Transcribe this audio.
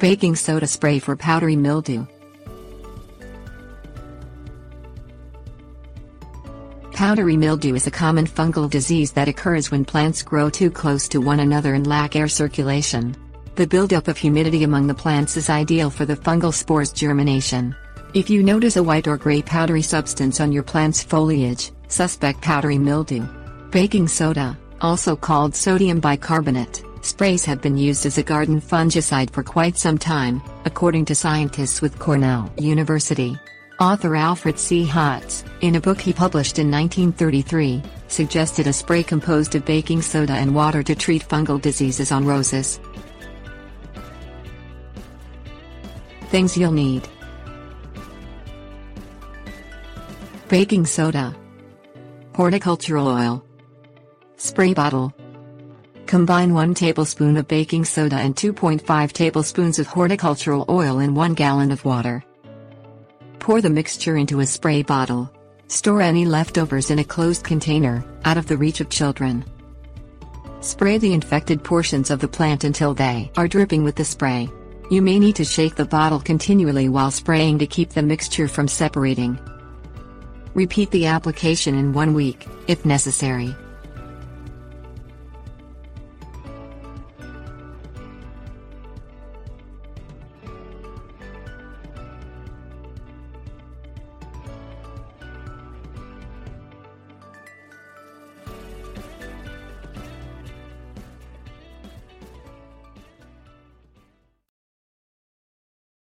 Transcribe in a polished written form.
Baking soda spray for powdery mildew. Powdery mildew is a common fungal disease that occurs when plants grow too close to one another and lack air circulation. The buildup of humidity among the plants is ideal for the fungal spores germination. If you notice a white or gray powdery substance on your plant's foliage, suspect powdery mildew. Baking soda, also called sodium bicarbonate, sprays have been used as a garden fungicide for quite some time, according to scientists with Cornell University. Author Alfred C. Hotz, in a book he published in 1933, suggested a spray composed of baking soda and water to treat fungal diseases on roses. Things you'll need: baking soda, horticultural oil, spray bottle. Combine 1 tablespoon of baking soda and 2.5 tablespoons of horticultural oil in 1 gallon of water. Pour the mixture into a spray bottle. Store any leftovers in a closed container, out of the reach of children. Spray the infected portions of the plant until they are dripping with the spray. You may need to shake the bottle continually while spraying to keep the mixture from separating. Repeat the application in 1 week, if necessary.